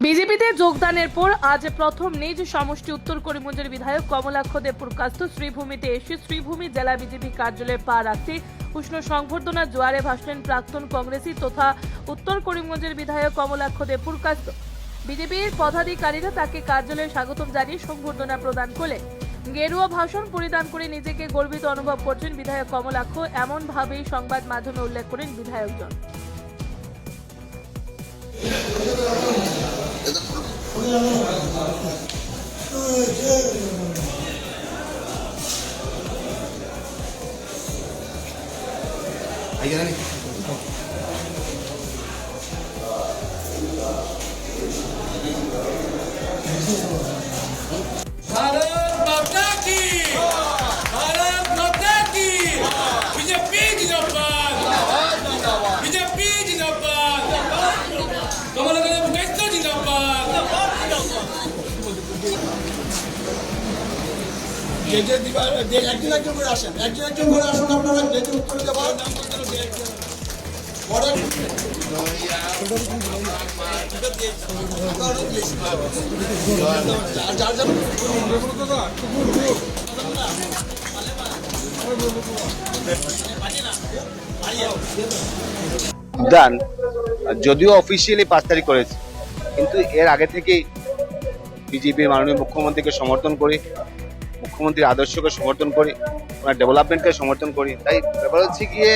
বিজেপিতে যোগদানের পর আজ প্রথম নিজ সমষ্টি উত্তর করিমগঞ্জের বিধায়ক কমলাক্ষ দেবপুরকাস্ত শ্রীভূমিতে এসে শ্রীভূমি জেলা বিজেপি কার্যালয়ে পা রাখতে উষ্ণ সংবর্ধনা জোয়ারে ভাসলেন প্রাক্তন কংগ্রেসী তথা উত্তর করিমগঞ্জের বিধায়ক কমলাক্ষ দেবপুরকাস্ত। বিজেপির পদাধিকারীরা তাকে কার্যালয়ে স্বাগতম জানিয়ে সংবর্ধনা প্রদান করলেন। গেরুয়া ভাষণ পরিধান করে নিজেকে গর্বিত অনুভব করছেন বিধায়ক কমলাক্ষ, এমন ভাবেই সংবাদ মাধ্যমে উল্লেখ করেন বিধায়কজন। भारत माता की बीजेपी जिंदाबाद बीजेपी जिंदाबाद कमलनाथ मुकेश जिंदाबाद একজন করে আসেন আপনারা যেহেতু উত্তর দেওয়ার নাম দান যদিও অফিসিয়ালি 5 তারিখ করেছে, কিন্তু এর আগে থেকেই বিজেপির মাননীয় মুখ্যমন্ত্রীকে সমর্থন করি, মুখ্যমন্ত্রীর আদর্শকে সমর্থন করি, ওনার ডেভেলপমেন্টকে সমর্থন করি। তাই ব্যাপার হচ্ছে গিয়ে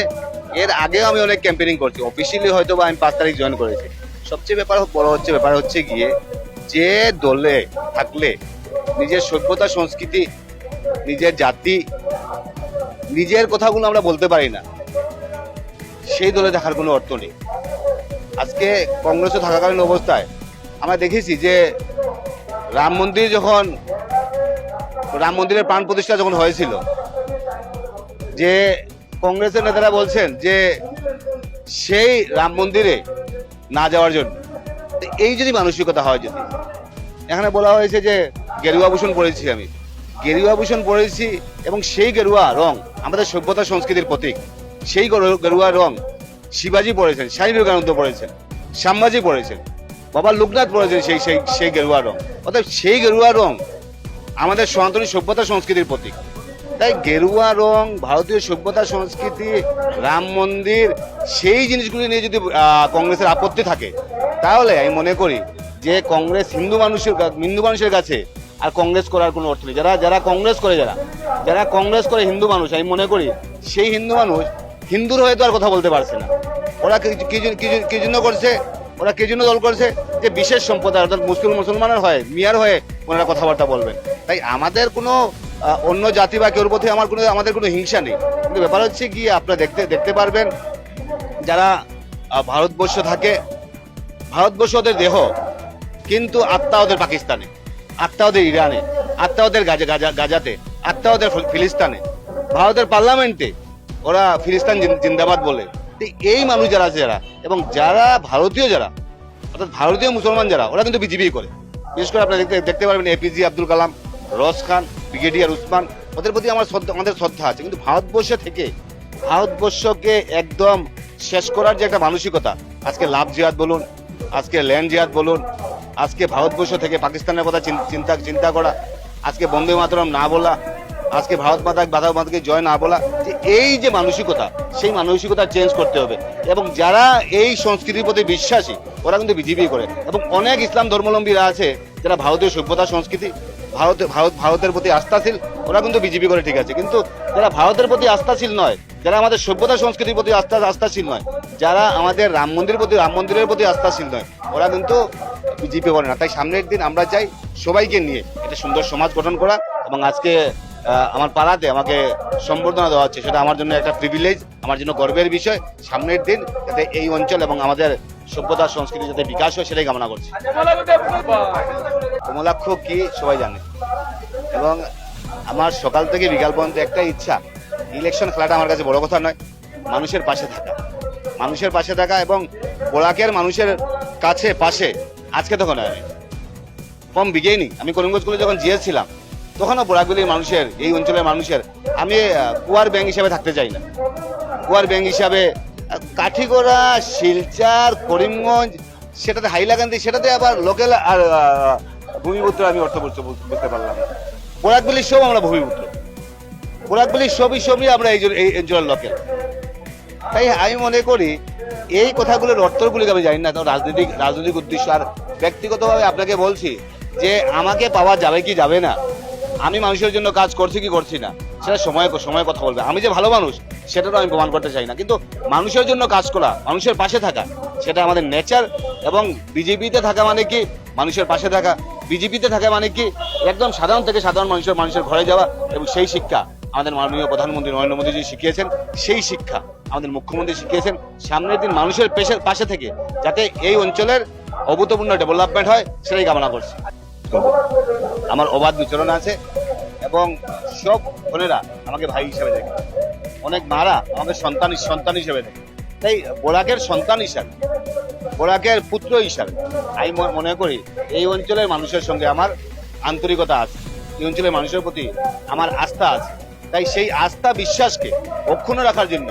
এর আগেও আমি অনেক ক্যাম্পেনিং করছি, অফিসিয়ালি হয়তো বা আমি 5 তারিখ জয়েন করেছি। সবচেয়ে বড় ব্যাপার হচ্ছে গিয়ে যে দলে থাকলে নিজের সভ্যতা সংস্কৃতি, নিজের জাতি, নিজের কথাগুলো আমরা বলতে পারি না, সেই দলে থাকার কোনো অর্থ নেই। আজকে কংগ্রেসে থাকাকালীন অবস্থায় আমরা দেখেছি যে রাম মন্দিরের প্রাণ প্রতিষ্ঠা যখন হয়েছিল, যে কংগ্রেসের নেতারা বলছেন যে সেই রাম মন্দিরে না যাওয়ার জন্য। এই যদি মানসিকতা হয়, যদি এখানে বলা হয়েছে যে গেরুয়া ভূষণ পরেছি, আমি গেরুয়া ভূষণ পরেছি এবং সেই গেরুয়া রং আমাদের সভ্যতা সংস্কৃতির প্রতীক। সেই গেরুয়া রং শিবাজি পরেছেন, স্বামী বিবেকানন্দ পরেছেন, শ্যামবাজি পরেছেন, বাবা লোকনাথ পরেছেন সেই গেরুয়া রং। অর্থাৎ সেই গেরুয়া রং আমাদের সনাতনী সভ্যতা সংস্কৃতির প্রতীক। তাই গেরুয়া রং, ভারতীয় সভ্যতা সংস্কৃতি, রাম মন্দির, সেই জিনিসগুলি নিয়ে যদি কংগ্রেসের আপত্তি থাকে, তাহলে আমি মনে করি যে কংগ্রেস হিন্দু মানুষের কাছে আর কংগ্রেস করার কোনো অর্থ নেই। যারা কংগ্রেস করে হিন্দু মানুষ, আমি মনে করি সেই হিন্দু মানুষ হিন্দুর হয়ে তো আর কথা বলতে পারছে না। ওরা কি জন্য করছে, ওরা কি জন্য দল করছে, যে বিশেষ সম্প্রদায় অর্থাৎ মুসলমানের হয়ে, মিয়ার হয়ে ওনারা কথাবার্তা বলবেন। তাই আমাদের কোনো অন্য জাতি বা কেউর প্রতি আমাদের কোনো হিংসা নেই। কিন্তু ব্যাপার হচ্ছে কি, আপনারা দেখতে পারবেন যারা ভারতবর্ষ থাকে, ভারতবর্ষ ওদের দেহ, কিন্তু আত্মা ওদের পাকিস্তানে, আত্মা ওদের ইরানে, আত্মা ওদের গাজাতে, আত্মা ওদের ফিলিস্তানে, ভারতের পার্লামেন্টে ওরা ফিলিস্তান জিন্দাবাদ বলে। এই মানুষ যারা আছে, এবং যারা ভারতীয়, অর্থাৎ ভারতীয় মুসলমান যারা, ওরা কিন্তু বিজেপি করে। বিশেষ করে আপনারা দেখতে পারবেন এপিজে আব্দুল কালাম, রস খান, ব্রিগেডিয়ার উসমান, ওদের প্রতি আমাদের শ্রদ্ধা আছে। কিন্তু ভারতবর্ষে থেকে ভারতবর্ষকে একদম শেষ করার যে একটা মানসিকতা, আজকে লাভ জিহাদ বলুন, আজকে ল্যান্ড জিহাদ বলুন, আজকে ভারতবর্ষ থেকে পাকিস্তানের কথা চিন্তা করা, আজকে বন্দে মাতরম না বলা, আজকে ভারত মাতাকে জয় না বলা, যে এই যে মানসিকতা, সেই মানসিকতা চেঞ্জ করতে হবে। এবং যারা এই সংস্কৃতির প্রতি বিশ্বাসী, ওরা কিন্তু বিজেপি করে। এবং অনেক ইসলাম ধর্মাবলম্বীরা আছে যারা ভারতীয় সভ্যতা সংস্কৃতি, ভারতের প্রতি আস্থাশীল, ওরা কিন্তু বিজেপি করে, ঠিক আছে। কিন্তু যারা ভারতের প্রতি আস্থাশীল নয়, যারা আমাদের সভ্যতা সংস্কৃতির প্রতি আস্থাশীল নয়, যারা আমাদের রাম মন্দিরের প্রতি আস্থাশীল নয়, ওরা কিন্তু বিজেপি করে না। তাই সামনের দিন আমরা চাই সবাইকে নিয়ে একটা সুন্দর সমাজ গঠন করা। এবং আজকে আমার পাড়াতে আমাকে সম্বর্ধনা দেওয়া হচ্ছে, সেটা আমার জন্য একটা প্রিভিলেজ, আমার জন্য গর্বের বিষয়। সামনের দিন যাতে এই অঞ্চল এবং আমাদের সভ্যতা সংস্কৃতি যাতে বিকাশ হয়, সেটাই কামনা করছি। কমলাক্ষ কি সবাই জানে, এবং আমার সকাল থেকে বিকাল পর্যন্ত একটা ইচ্ছা, ইলেকশন খেলাটা আমার কাছে বড় কথা নয়, মানুষের পাশে থাকা এবং বরাকের মানুষের পাশে আজকে তখন আমি কম বিগেইনি। আমি করিমগঞ্জ স্কুলে যখন জিএস ছিলাম, তখনও বরাকগুলির মানুষের, এই অঞ্চলের মানুষের আমি কুয়ার ব্যাংক হিসাবে থাকতে চাই না। কুয়ার ব্যাংক হিসাবে কাঠিগড়া, শিলচর, করিমগঞ্জ, সেটাতে হাইলাকান্দি, সেটাতে আবার লোকাল আর ভূমিপুত্র আমি অর্থ বুঝতে পারলাম না। বরাকগুলির সব আমরা ভূমিপুত্র, বরাকগুলির সবই আমরা এই অঞ্চলের লোকেল। তাই আমি মনে করি এই কথাগুলোর অর্থগুলিকে আমি জানি না, তো রাজনৈতিক উদ্দেশ্য। আর ব্যক্তিগতভাবে আপনাকে বলছি যে আমাকে পাওয়া যাবে কি যাবে না, আমি মানুষের জন্য কাজ করছি কি করছি না, সেটা সময় কথা বলবে। আমি যে ভালো মানুষ সেটাও আমি প্রমাণ করতে চাই না, কিন্তু মানুষের জন্য কাজ করা, মানুষের পাশে থাকা, সেটা আমাদের নেচার। এবং বিজেপিতে থাকা মানে কি মানুষের পাশে থাকা, বিজেপিতে থাকা মানে কি একদম সাধারণ থেকে সাধারণ মানুষের ঘরে যাওয়া। এবং সেই শিক্ষা আমাদের মাননীয় প্রধানমন্ত্রী নরেন্দ্র মোদীজি শিখিয়েছেন, সেই শিক্ষা আমাদের মুখ্যমন্ত্রী শিখিয়েছেন। সামনের দিন মানুষের পাশে থেকে যাতে এই অঞ্চলের অভূতপূর্ণ ডেভেলপমেন্ট হয় সেটাই কামনা করছি। আমার অবাধ বিচরণ আছে এবং সব বোনেরা আমাকে ভাই হিসেবে দেখে, অনেক মারা আমাকে সন্তান হিসেবে দেখে। তাই বরাকের সন্তান হিসাবে, বরাকের পুত্র হিসাবে আমি মনে করি এই অঞ্চলের মানুষের সঙ্গে আমার আন্তরিকতা আছে, এই অঞ্চলের মানুষের প্রতি আমার আস্থা আছে। তাই সেই আস্থা বিশ্বাসকে অক্ষুণ্ণ রাখার জন্য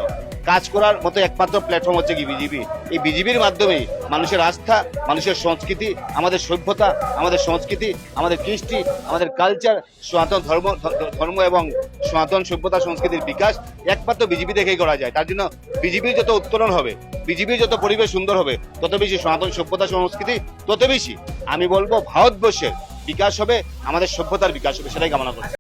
কাজ করার মতো একমাত্র প্ল্যাটফর্ম হচ্ছে কি বিজেপি। এই বিজেপির মাধ্যমে মানুষের আস্থা, মানুষের সংস্কৃতি, আমাদের সভ্যতা, আমাদের সংস্কৃতি, আমাদের কৃষ্টি, আমাদের কালচার, সনাতন ধর্ম এবং সনাতন সভ্যতা সংস্কৃতির বিকাশ একমাত্র বিজেপি থেকেই করা যায়। তার জন্য বিজেপির যত উত্তরণ হবে, বিজেপির যত পরিবেশ সুন্দর হবে, তত বেশি সনাতন সভ্যতা সংস্কৃতি, তত বেশি আমি বলবো ভারতবর্ষের বিকাশ হবে, আমাদের সভ্যতার বিকাশ হবে, সেটাই কামনা করছি।